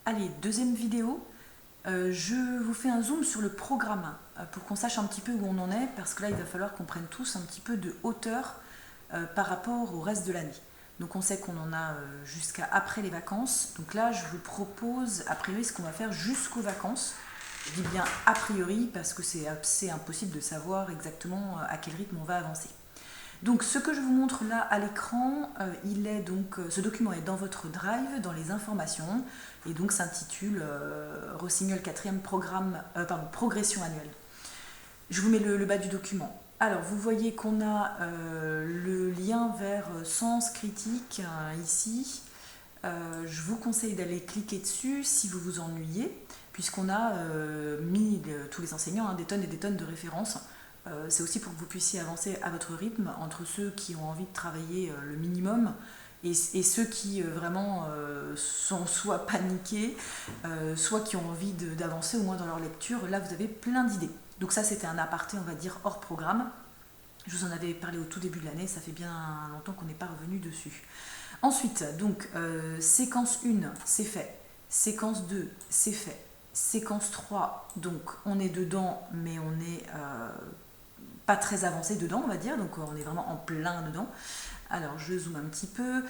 Allez, deuxième vidéo. Je vous fais un zoom sur le programme pour qu'on sache un petit peu où on en est, parce que là, il va falloir qu'on prenne tous un petit peu de hauteur par rapport au reste de l'année. Donc on sait qu'on en a jusqu'à après les vacances. Donc là, je vous propose a priori ce qu'on va faire jusqu'aux vacances. Je dis bien a priori parce que c'est assez impossible de savoir exactement à quel rythme on va avancer. Donc ce que je vous montre là à l'écran, ce document est dans votre drive, dans les informations, et donc s'intitule Rossignol 4e progression annuelle. Je vous mets le bas du document. Alors vous voyez qu'on a le lien vers sens critique ici. Je vous conseille d'aller cliquer dessus si vous vous ennuyez, puisqu'on a mis tous les enseignants des tonnes et des tonnes de références. C'est aussi pour que vous puissiez avancer à votre rythme entre ceux qui ont envie de travailler le minimum et ceux qui vraiment sont soit paniqués, soit qui ont envie d'avancer au moins dans leur lecture. Là, vous avez plein d'idées. Donc ça, c'était un aparté, on va dire, hors programme. Je vous en avais parlé au tout début de l'année, ça fait bien longtemps qu'on n'est pas revenu dessus. Ensuite, donc, séquence 1, c'est fait. Séquence 2, c'est fait. Séquence 3, donc on est dedans, mais on n'est pas très avancé dedans, on va dire, donc on est vraiment en plein dedans. Alors, je zoome un petit peu.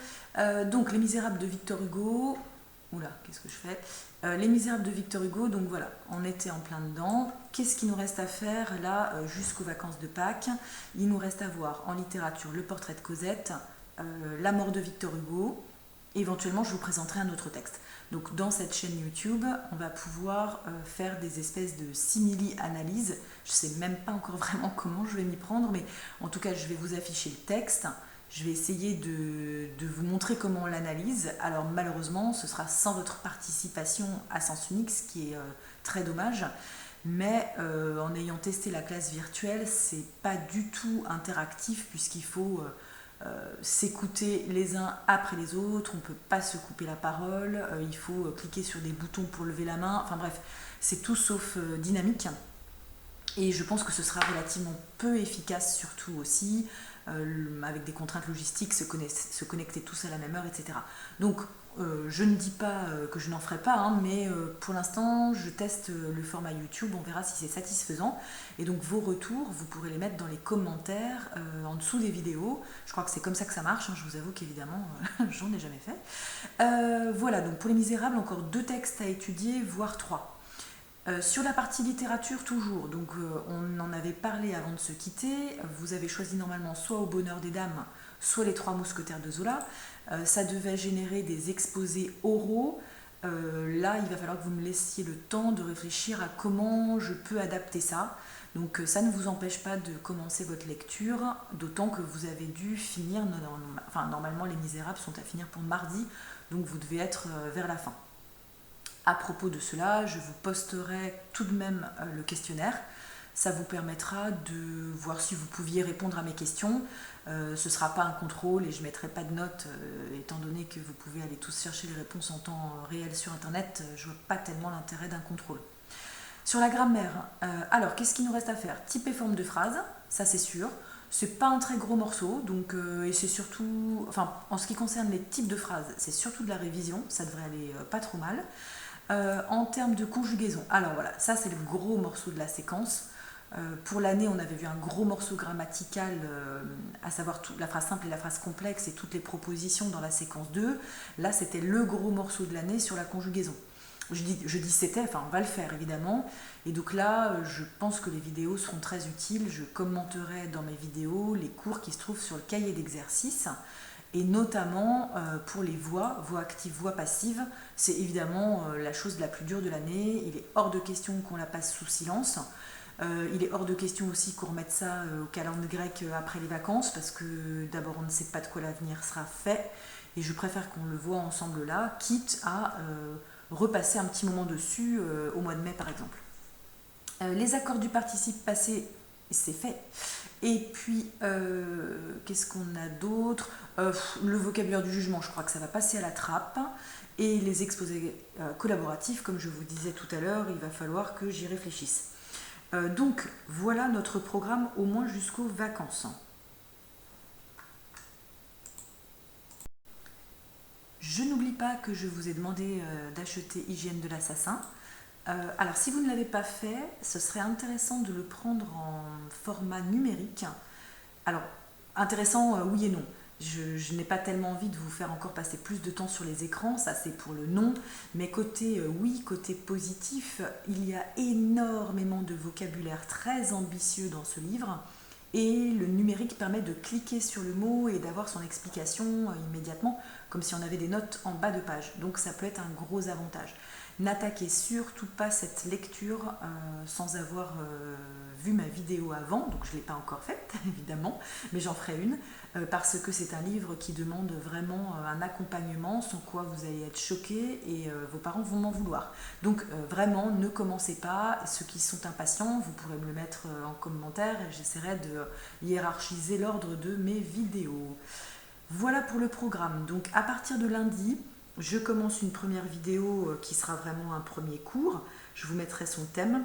Donc, Les Misérables de Victor Hugo. Oula, qu'est-ce que je fais Les Misérables de Victor Hugo, donc voilà, on était en plein dedans. Qu'est-ce qu'il nous reste à faire là jusqu'aux vacances de Pâques? Il nous reste à voir en littérature Le Portrait de Cosette, La mort de Victor Hugo. Éventuellement, je vous présenterai un autre texte. Donc dans cette chaîne YouTube, on va pouvoir faire des espèces de simili-analyses. Je ne sais même pas encore vraiment comment je vais m'y prendre, mais en tout cas, je vais vous afficher le texte. Je vais essayer de vous montrer comment on l'analyse. Alors malheureusement, ce sera sans votre participation à sens unique, ce qui est très dommage. Mais en ayant testé la classe virtuelle, c'est pas du tout interactif puisqu'il faut s'écouter les uns après les autres, on ne peut pas se couper la parole, il faut cliquer sur des boutons pour lever la main, enfin bref, c'est tout sauf dynamique. Et je pense que ce sera relativement peu efficace surtout aussi, avec des contraintes logistiques, se connecter tous à la même heure, etc. Donc je ne dis pas que je n'en ferai pas, hein, mais pour l'instant je teste le format YouTube, on verra si c'est satisfaisant. Et donc vos retours, vous pourrez les mettre dans les commentaires en dessous des vidéos. Je crois que c'est comme ça que ça marche, hein. Je vous avoue qu'évidemment j'en ai jamais fait. Voilà, donc pour Les Misérables, encore 2 textes à étudier, voire 3. Sur la partie littérature toujours, donc on en avait parlé avant de se quitter, vous avez choisi normalement soit Au bonheur des dames, soit Les Trois mousquetaires de Zola. Ça devait générer des exposés oraux. Là, il va falloir que vous me laissiez le temps de réfléchir à comment je peux adapter ça. Donc ça ne vous empêche pas de commencer votre lecture, d'autant que vous avez dû finir, enfin normalement Les Misérables sont à finir pour mardi, donc vous devez être vers la fin. À propos de cela, je vous posterai tout de même le questionnaire. Ça vous permettra de voir si vous pouviez répondre à mes questions. Ce ne sera pas un contrôle et je ne mettrai pas de notes, étant donné que vous pouvez aller tous chercher les réponses en temps réel sur Internet. Je ne vois pas tellement l'intérêt d'un contrôle. Sur la grammaire, alors qu'est-ce qu'il nous reste à faire? Type et forme de phrase, ça c'est sûr. C'est pas un très gros morceau, donc et c'est surtout, enfin en ce qui concerne les types de phrases, c'est surtout de la révision, ça devrait aller pas trop mal. En termes de conjugaison, alors voilà, ça c'est le gros morceau de la séquence. Pour l'année, on avait vu un gros morceau grammatical, à savoir la phrase simple et la phrase complexe et toutes les propositions dans la séquence 2. Là, c'était le gros morceau de l'année sur la conjugaison. Je dis c'était, enfin on va le faire évidemment. Et donc là, je pense que les vidéos seront très utiles. Je commenterai dans mes vidéos les cours qui se trouvent sur le cahier d'exercice. Et notamment pour les voix actives, voix passives, c'est évidemment la chose la plus dure de l'année. Il est hors de question qu'on la passe sous silence. Il est hors de question aussi qu'on remette ça au calendrier grec après les vacances, parce que d'abord on ne sait pas de quoi l'avenir sera fait, et je préfère qu'on le voit ensemble là, quitte à repasser un petit moment dessus au mois de mai par exemple. Les accords du participe passé, c'est fait. Et puis, qu'est-ce qu'on a d'autre? Le vocabulaire du jugement, je crois que ça va passer à la trappe. Et les exposés collaboratifs, comme je vous disais tout à l'heure, il va falloir que j'y réfléchisse. Donc, voilà notre programme au moins jusqu'aux vacances. Je n'oublie pas que je vous ai demandé d'acheter Hygiène de l'assassin. Alors si vous ne l'avez pas fait, ce serait intéressant de le prendre en format numérique. Alors, intéressant, oui et non. Je n'ai pas tellement envie de vous faire encore passer plus de temps sur les écrans, ça c'est pour le non. Mais côté oui, côté positif, il y a énormément de vocabulaire très ambitieux dans ce livre. Et le numérique permet de cliquer sur le mot et d'avoir son explication immédiatement, comme si on avait des notes en bas de page. Donc ça peut être un gros avantage. N'attaquez surtout pas cette lecture sans avoir vu ma vidéo avant, donc je ne l'ai pas encore faite évidemment, mais j'en ferai une, parce que c'est un livre qui demande vraiment un accompagnement, sans quoi vous allez être choqué et vos parents vont m'en vouloir. Donc vraiment, ne commencez pas. Ceux qui sont impatients, vous pourrez me le mettre en commentaire et j'essaierai de hiérarchiser l'ordre de mes vidéos. Voilà pour le programme. Donc à partir de lundi, je commence une première vidéo qui sera vraiment un premier cours. Je vous mettrai son thème.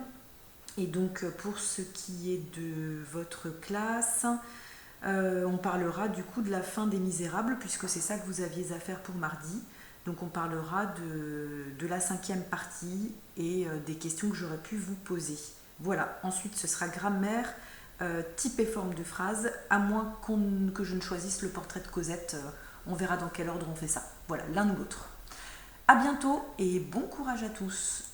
Et donc pour ce qui est de votre classe, on parlera du coup de la fin des Misérables, puisque c'est ça que vous aviez à faire pour mardi. Donc on parlera de la 5e partie et des questions que j'aurais pu vous poser. Voilà, ensuite ce sera grammaire, type et forme de phrase, à moins que je ne choisisse le portrait de Cosette. On verra dans quel ordre on fait ça. Voilà, l'un ou l'autre. À bientôt et bon courage à tous.